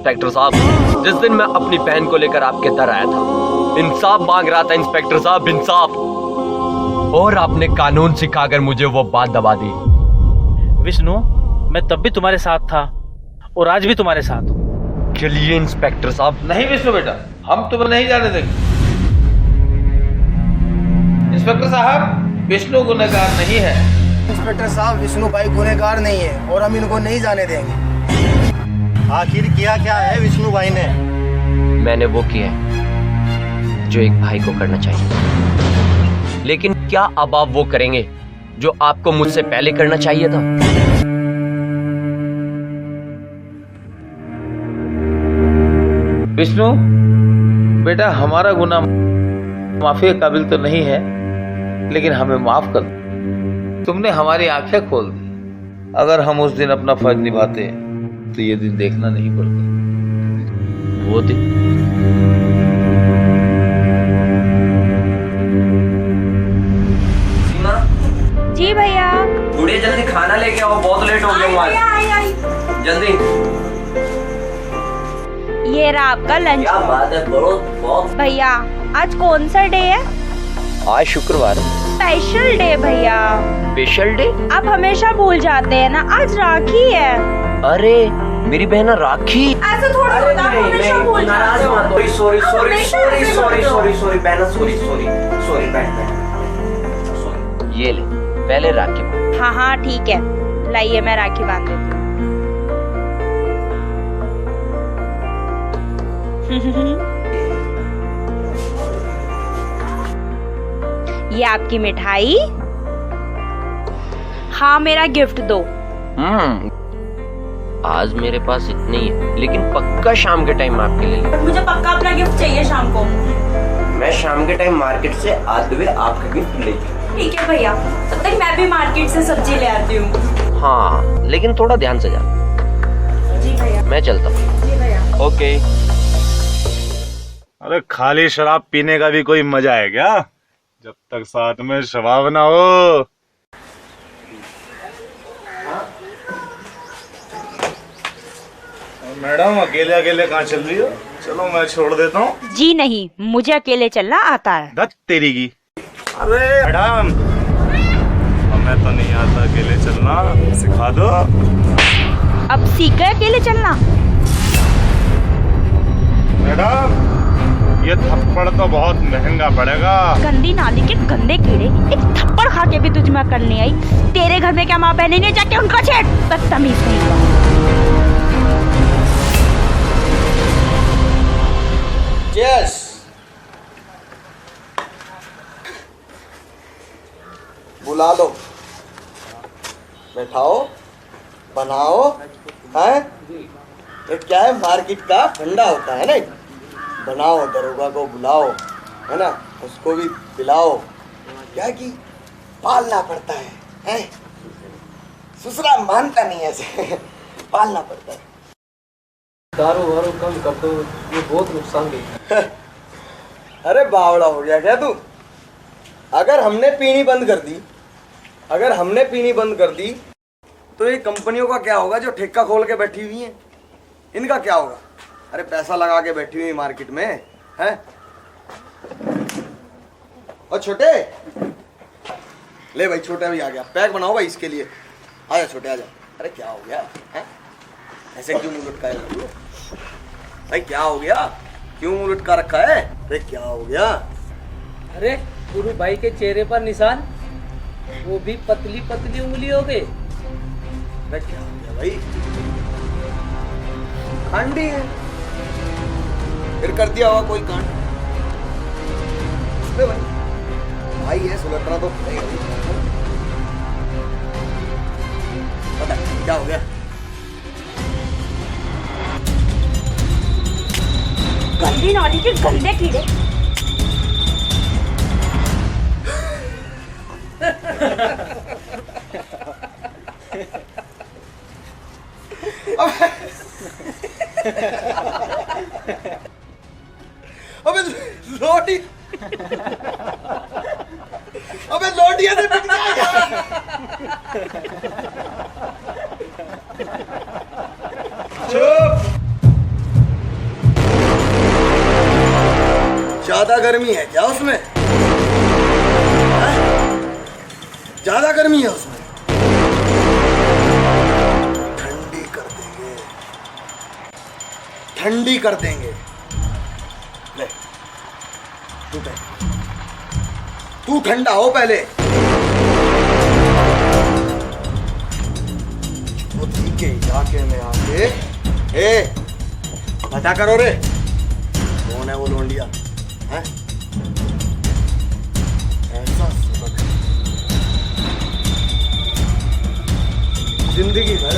Inspector साहब, जिस दिन मैं अपनी बहन को लेकर आपके दर आया था। इंसाफ मांग रहा था इंस्पेक्टर साहब, इंसाफ। और आपने कानून सिखाकर मुझे वो बात दबा दी। विष्णु, मैं तब भी तुम्हारे साथ था और आज भी तुम्हारे साथ हूँ। चलिए इंस्पेक्टर साहब। नहीं विष्णु बेटा, हम तुम्हें नहीं जाने देंगे। इंस्पेक्टर साहब, विष्णु गुनहगार नहीं है। इंस्पेक्टर साहब, विष्णु भाई गुनहगार नहीं है और हम इनको नहीं जाने देंगे। आखिर किया क्या है विष्णु भाई ने? मैंने वो किया है जो एक भाई को करना चाहिए, लेकिन क्या अब आप वो करेंगे जो आपको मुझसे पहले करना चाहिए था? विष्णु बेटा, हमारा गुनाह माफी के काबिल तो नहीं है, लेकिन हमें माफ कर दो। तुमने हमारी आंखें खोल दी। अगर हम उस दिन अपना फर्ज निभाते तो ये दिन देखना नहीं पड़ता। वो दिन जी भैया। बुढ़िया जल्दी खाना लेके आओ, बहुत लेट हो गया आज। जल्दी। ये रहा आपका लंच। क्या बात है, बहुत। भैया आज कौन सा डे है? आज शुक्रवार। स्पेशल डे भैया। Special day? आप हमेशा भूल जाते हैं ना, आज राखी है। अरे मेरी बहन राखी। ऐसे थोड़ा होता है, हमेशा भूल जाते हो। सॉरी ये ले, पहले राखी बांध। हाँ हाँ ठीक है, लाइए मैं राखी बांध देती हूँ। ये आपकी मिठाई। हाँ मेरा गिफ्ट दो। आज मेरे पास इतनी ही है, लेकिन पक्का शाम के टाइम आपके लिए। मुझे पक्का अपना गिफ्ट चाहिए शाम को। मैं शाम के टाइम मार्केट से आते हुए आपका गिफ्ट ले। ठीक है भैया, तब तक मैं भी मार्केट से सब्जी ले आती हूँ। हाँ लेकिन थोड़ा ध्यान से जा। जी भैया। मैं चलता हूँ। जी भैया। ओके। अरे खाली शराब पीने का भी कोई मजा है क्या, जब तक साथ में शराब ना हो। मैडम अकेले अकेले कहाँ चल रही हो? चलो मैं छोड़ देता हूँ। जी नहीं, मुझे अकेले चलना आता है। धत तेरी की। अरे मैडम, हमें तो नहीं आता अकेले चलना, सिखा दो। अब सीख गए अकेले चलना? मैडम ये थप्पड़ तो बहुत महंगा पड़ेगा। गंदी नाली के गंदे कीड़े, एक थप्पड़ खा के भी तुझ में अकल नहीं आई। तेरे घर में क्या माँ बहने नहीं, जाके उनका छेड़। बदतमीज नहीं हुआ। यस। बुला लो, बैठाओ, बनाओ। है ये क्या है, मार्केट का फंडा होता है ना। बनाओ, दरोगा को बुलाओ, है ना, उसको भी पिलाओ। क्या कि पालना पड़ता है? ससुरा मानता नहीं ऐसे। पालना पड़ता है। दारू वारू कम कर दो, ये बहुत नुकसान देता है। अरे बावड़ा हो गया क्या तू? अगर हमने पीनी बंद कर दी तो ये कंपनियों का क्या होगा जो ठेका खोल के बैठी हुई हैं? इनका क्या होगा? अरे पैसा लगा के बैठी हुई मार्केट में है। और छोटे, ले भाई, छोटा भी आ गया। पैक बनाओ भाई इसके लिए। आजा छोटे, आजा। अरे क्या हो गया है? ऐसे क्यों मुंह लटकाए रखा भाई? क्या हो गया? क्यों मुंह लटका रखा है? अरे क्या हो गया? अरे गुरु भाई के चेहरे पर निशान, वो भी पतली पतली उंगलियों के। अरे क्या हो गया भाई? कांडी है, फिर कर दिया होगा कोई कांड। अरे भाई है, सुलटना तो पड़ेगा। पता क्या हो गया? गंदी नाली के गंदे कीड़े। अबे रोटी, अबे लोटिया से पिट गया। चुप। ज्यादा गर्मी है क्या उसमें? हैं? ज्यादा गर्मी है उसमें? ठंडी कर देंगे, ठंडी कर देंगे। ले तू ठंडा हो पहले। बुद्धि के इलाके में आके पता करो रे, कौन है वो लोंडिया? हैं? ऐसा सबक है जिंदगी भर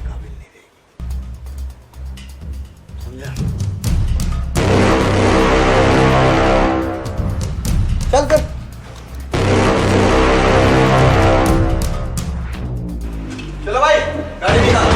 काबिल नहीं रहेगी, समझा? चल चल चलो भाई, गाड़ी निकाल।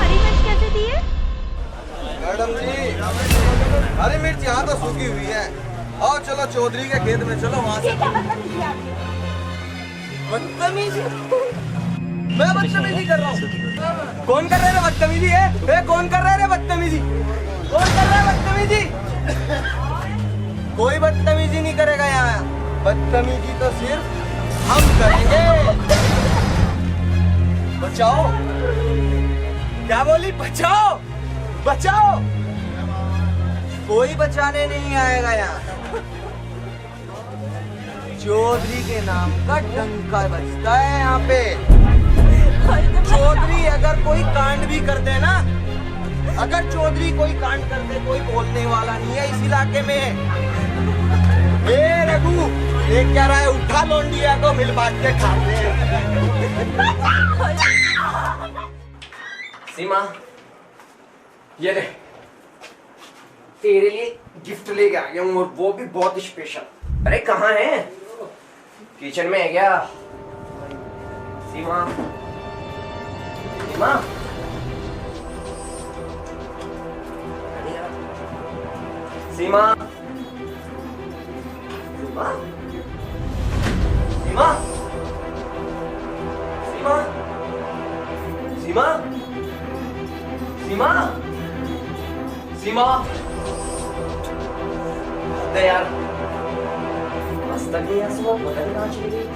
हरी मिर्च कैसे दिए? मैडम जी, हरी मिर्च यहाँ तो सूखी हुई है। आओ चलो चौधरी के खेत में, चलो वहाँ से। ये क्या बदतमीजी आपकी? बदतमीजी? मैं बदतमीजी कर रहा हूँ? कौन कर रहा है बदतमीजी? है कौन कर रहा है बदतमीजी? कौन कर रहा है बदतमीजी? कोई बदतमीजी नहीं करेगा यहाँ। बदतमीजी तो सिर्फ हम करेंगे। बचाओ। क्या बोली? बचाओ, बचाओ। कोई बचाने नहीं आएगा यहाँ। चौधरी के नाम का डंका बजता है यहाँ पे। चौधरी अगर कोई कांड भी कर दे ना, अगर चौधरी कोई कांड कर दे, कोई बोलने वाला नहीं है इस इलाके में। ए रघु, देख क्या रहा है? उठा लोंडिया को, मिल बांट के खाते हैं। सीमा, ये ले, तेरे लिए गिफ्ट लेके आ गया हूँ, और वो भी बहुत स्पेशल। अरे कहाँ है? किचन में है क्या? सीमा, सीमा, सीमा, सीमा, सीमा, सीमा, सीमा, सीमा, सीमा। अरे यार, आज तक नहीं, आज सुबह पता नहीं कहाँ चली गई।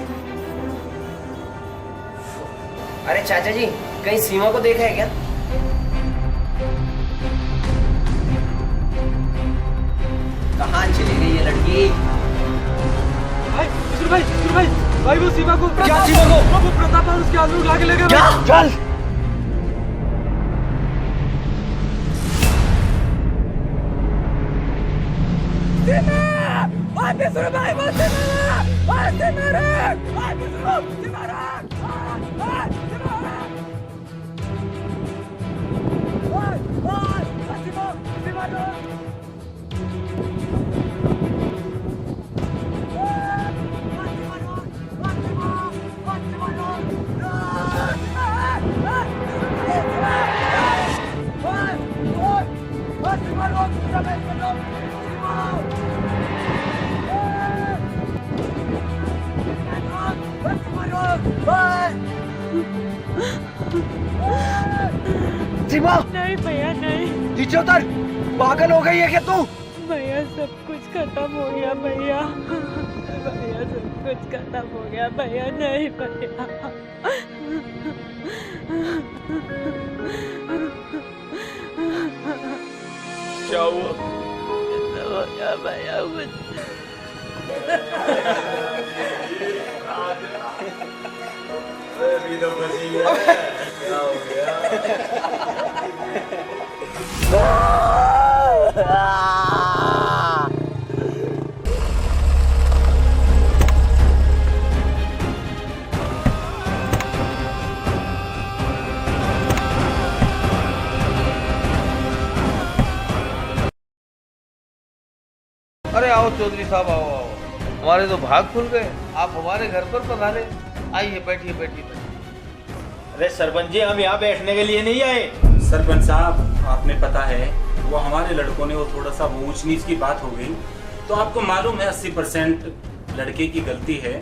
अरे चाचा जी, कहीं सीमा को देखा है क्या? कहाँ चली गई ये लड़की? भाई वो सीमा को, क्या सीमा को? वो प्रताप और उसके आदमी उठा के ले गए। क्या? चल। सीमा, नहीं भैया नहीं, नीचे उतर। पागल हो गई है क्या तू? भैया सब कुछ खत्म हो गया भैया। भैया सब कुछ खत्म हो गया भैया, नहीं भैया। क्या हुआ? हो गया भैया कुछ। अरे आओ चौधरी साहब, आओ आओ। हमारे तो भाग खुल गए, आप हमारे घर पर पधारे। आइए बैठिए बैठिए बैठिए। अरे सरपंच जी, हम यहाँ बैठने के लिए नहीं आए। सरपंच साहब, आपने पता है वो हमारे लड़कों ने वो थोड़ा सा वो ऊंच नीच की बात हो गई, तो आपको मालूम है 80% लड़के की गलती है,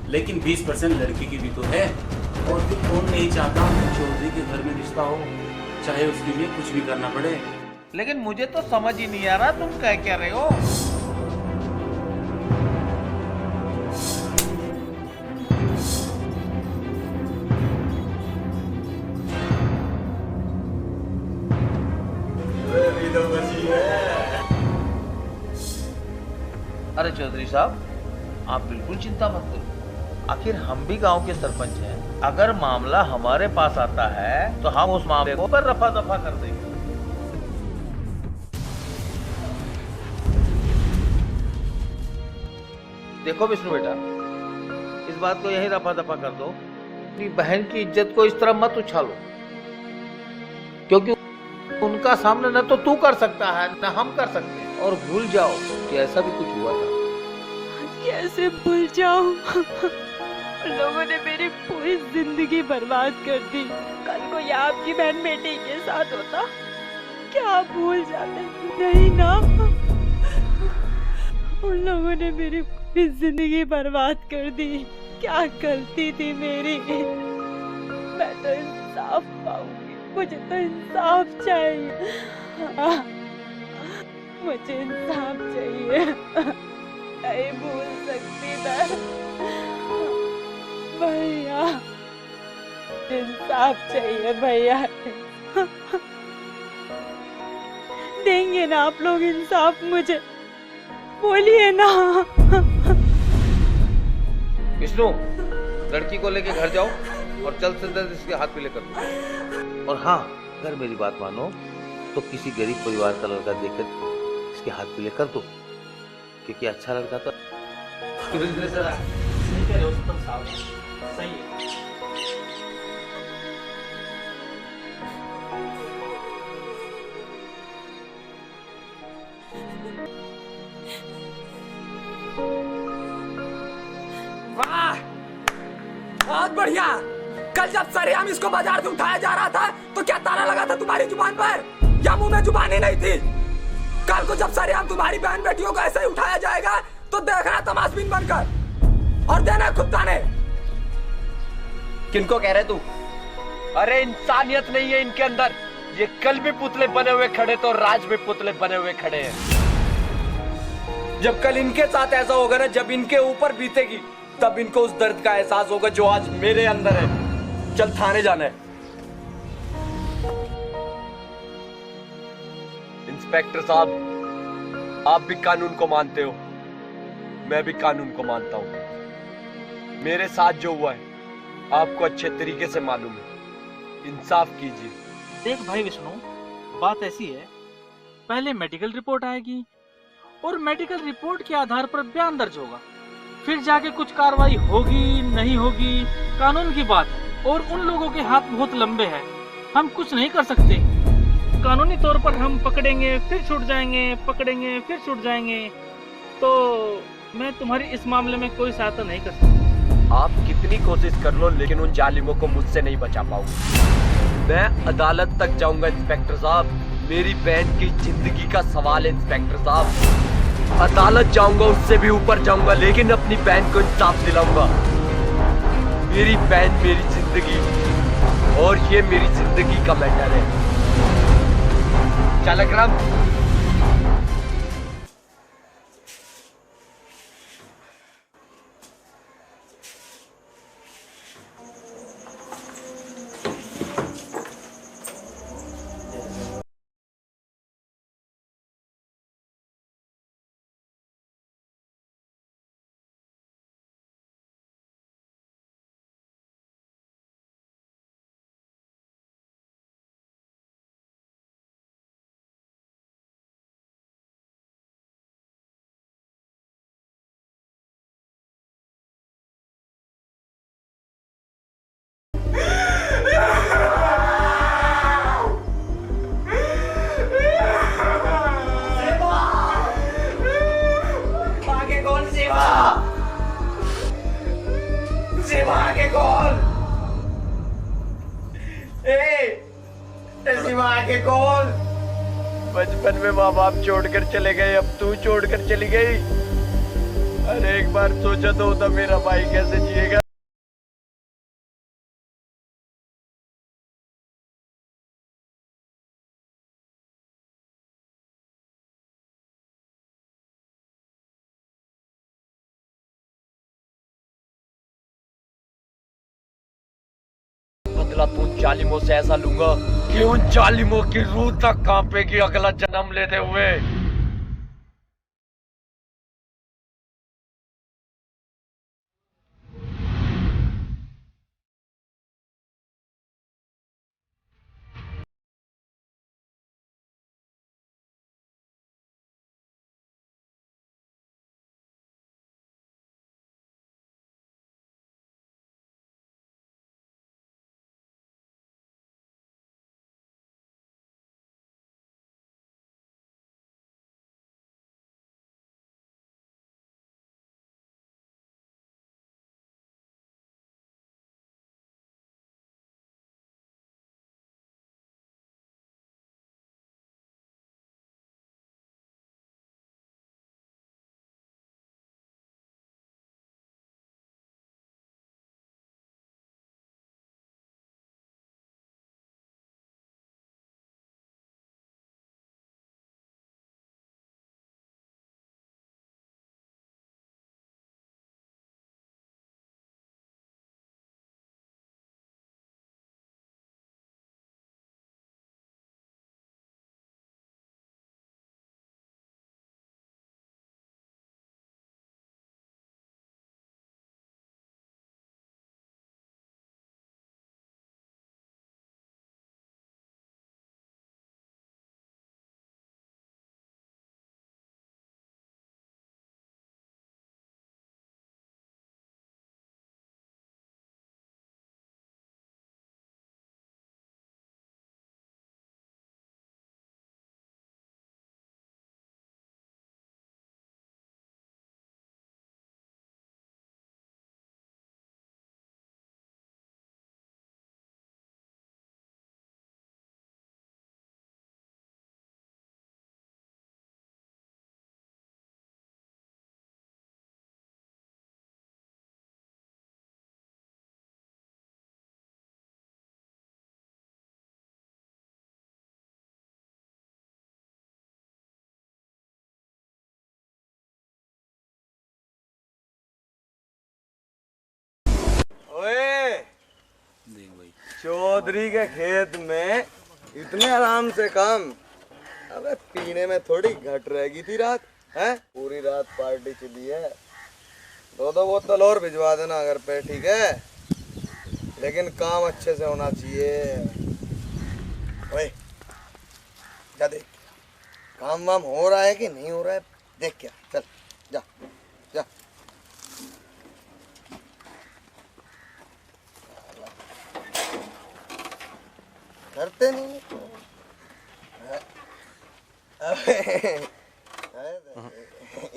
लेकिन 20% लड़की की भी तो है। और फिर कौन नहीं चाहता चौधरी के घर में रिश्ता हो, चाहे उसके लिए कुछ भी करना पड़े। लेकिन मुझे तो समझ ही नहीं आ रहा तुम कह क्या रहे हो। अरे चौधरी साहब, आप बिल्कुल चिंता मत करो। आखिर हम भी गांव के सरपंच हैं। अगर मामला हमारे पास आता है तो हम उस मामले को पर रफा दफा कर देंगे। देखो विष्णु बेटा, इस बात को यही रफा दफा कर दो। अपनी बहन की इज्जत को इस तरह मत उछालो, क्योंकि उनका सामना न तो तू कर सकता है न हम कर सकते हैं। और भूल जाओ कि ऐसा भी कुछ हुआ था। कैसे भूल जाऊं? उन लोगों ने मेरी पूरी जिंदगी बर्बाद कर दी। कल को ये आपकी बहन बेटी के साथ होता, क्या आप भूल जाते? नहीं ना। उन लोगों ने मेरी पूरी जिंदगी बर्बाद कर दी। क्या गलती थी मेरी? मैं तो इंसाफ पाऊंगी, मुझे तो इंसाफ चाहिए। मुझे इंसाफ चाहिए। नहीं भूल सकती मैं भैया, इंसाफ चाहिए भैया। देंगे ना आप लोग इंसाफ मुझे? बोलिए ना। विष्णु, लड़की को लेके घर जाओ और जल्द से जल्द इसके हाथ पीले कर दो। और हाँ, अगर मेरी बात मानो तो किसी गरीब परिवार का लड़का देखकर इसके हाथ पीले कर दो, क्योंकि अच्छा लड़का तो सही कह रहे हो सरपंच साहब, सही है। वाह, बहुत बढ़िया। कल जब सरेआम इसको बाजार से उठाया जा रहा था तो क्या ताला लगा था तुम्हारी जुबान पर, या मुंह में जुबान ही नहीं थी? कल को जब सरेआम तुम्हारी बहन बेटियों को ऐसे ही उठाया जाएगा तो देखना तमाशबीन बनकर, और देना खुद ताने। किनको कह रहे तू? अरे इंसानियत नहीं है इनके अंदर। ये कल भी पुतले बने हुए खड़े तो राज भी पुतले बने हुए खड़े हैं। जब कल इनके साथ ऐसा होगा ना, जब इनके ऊपर बीतेगी, तब इनको उस दर्द का एहसास होगा जो आज मेरे अंदर है। चल थाने जाना है। इंस्पेक्टर साहब, आप भी कानून को मानते हो, मैं भी कानून को मानता हूं। मेरे साथ जो हुआ है आपको अच्छे तरीके से मालूम है। इंसाफ कीजिए। देख भाई विष्णु, बात ऐसी है, पहले मेडिकल रिपोर्ट आएगी और मेडिकल रिपोर्ट के आधार पर बयान दर्ज होगा, फिर जाके कुछ कार्रवाई होगी नहीं होगी, कानून की बात है। और उन लोगों के हाथ बहुत लंबे हैं, हम कुछ नहीं कर सकते। कानूनी तौर पर हम पकड़ेंगे फिर छूट जाएंगे, पकड़ेंगे फिर छूट जाएंगे। तो मैं तुम्हारी इस मामले में कोई सहायता नहीं कर सकता। आप कितनी कोशिश कर लो, लेकिन उन जालिमों को मुझसे नहीं बचा पाऊंगा। मैं अदालत तक जाऊंगा इंस्पेक्टर साहब। मेरी बहन की जिंदगी का सवाल है इंस्पेक्टर साहब। अदालत जाऊंगा, उससे भी ऊपर जाऊंगा, लेकिन अपनी बहन को इंसाफ दिलाऊंगा। मेरी बहन मेरी जिंदगी, और ये मेरी जिंदगी का मैटर है। चल अकरम। माँ के खोल। बचपन में माँ बाप छोड़कर चले गए, अब तू छोड़कर चली गई। अरे एक बार सोचा तो होता मेरा भाई कैसे जिएगा। बदला तू जालिमों से ऐसा लूंगा कि उन जालिमों की रूह तक कांपेगी अगला जन्म लेते हुए। ओए, चौधरी के खेत में इतने आराम से काम। अबे पीने में थोड़ी घट रहेगी थी रात है। पूरी रात पार्टी चली है। दो बोतल और भिजवा देना अगर पे, ठीक है, लेकिन काम अच्छे से होना चाहिए। ओए जा देख काम वाम हो रहा है कि नहीं हो रहा है, देख क्या। चल जा जा। करते नहीं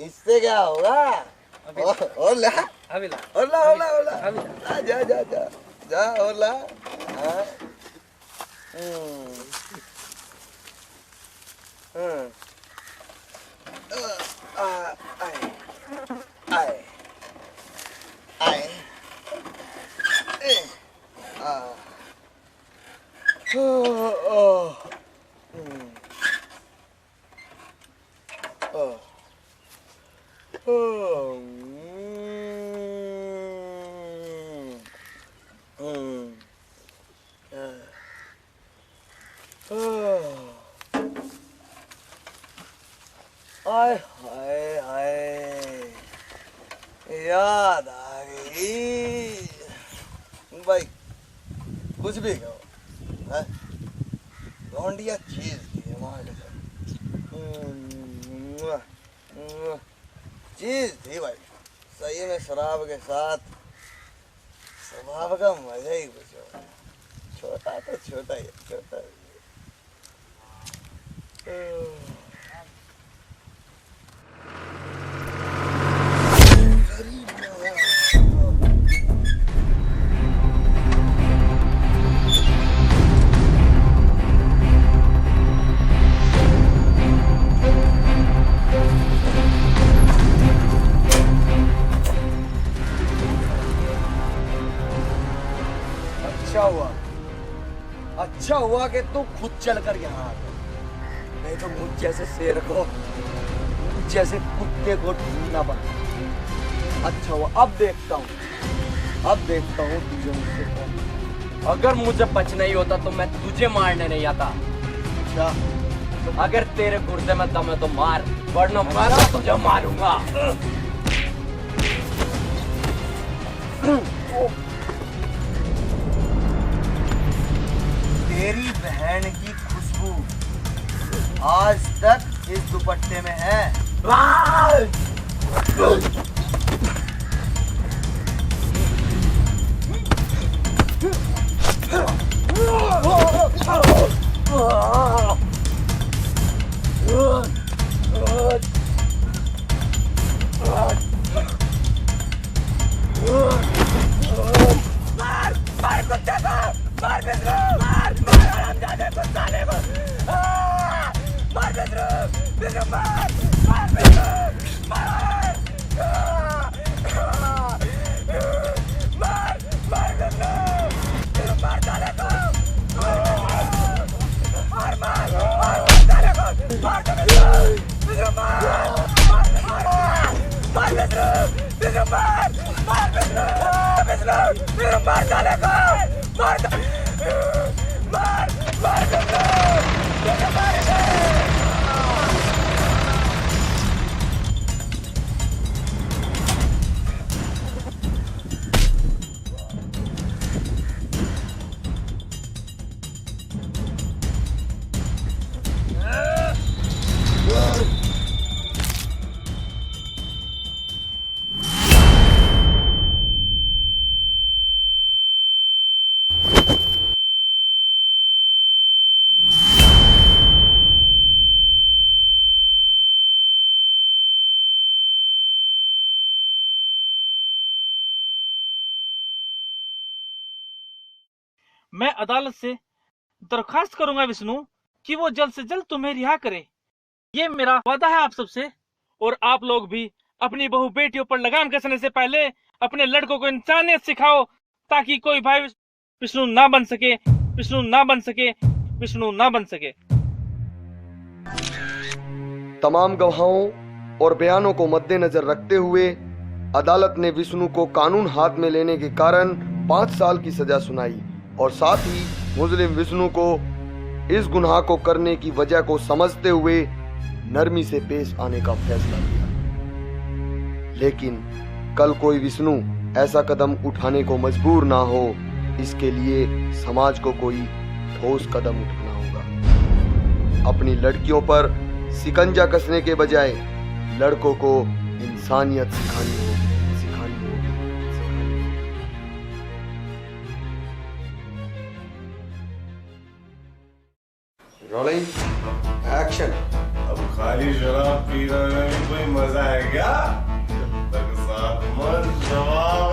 इससे क्या होगा। और ला और ला जा जा जा जा और ला। आए आए हाय हाय हाय, याद आ गई भाई। कुछ भी कहो है, लौंडिया चीज थी हमारे चीज थी भाई। सही में शराब के साथ स्वभाव का मजा ही कुछ हो। छोटा तो छोटा ही छोटा ही। हुआ कि तू खुद चलकर यहाँ आ गया, नहीं तो मुझ जैसे शेर को, जैसे कुत्ते को ढूंढना पड़ता। अच्छा हुआ, अब देखता हूँ तुझे मुझसे कौन। अगर मुझे बचना ही होता तो मैं तुझे मारने नहीं आता। क्या? अगर तेरे गुर्दे में दम है तो मार, वरना मैं तुझे मारूंगा। तेरी बहन की खुशबू आज तक इस दुपट्टे में है। मैं अदालत से दरखास्त करूंगा विष्णु कि वो जल्द से जल्द तुम्हें रिहा करे। ये मेरा वादा है आप सबसे। और आप लोग भी अपनी बहू बेटियों पर लगाम कसने से पहले अपने लड़कों को इंसानियत सिखाओ, ताकि कोई भाई विष्णु ना बन सके, विष्णु ना बन सके, विष्णु ना बन सके। तमाम गवाहों और बयानों को मद्देनजर रखते हुए अदालत ने विष्णु को कानून हाथ में लेने के कारण 5 साल की सजा सुनाई और साथ ही मुस्लिम विष्णु को इस गुनाह को करने की वजह को समझते हुए नरमी से पेश आने का फैसला किया। लेकिन कल कोई विष्णु ऐसा कदम उठाने को मजबूर ना हो, इसके लिए समाज को कोई ठोस कदम उठाना होगा। अपनी लड़कियों पर शिकंजा कसने के बजाय लड़कों को इंसानियत सिखानी होगी। Rolling action. अब खाली शराब पीने में कोई मजा है क्या? जब तक साथ मन जवाब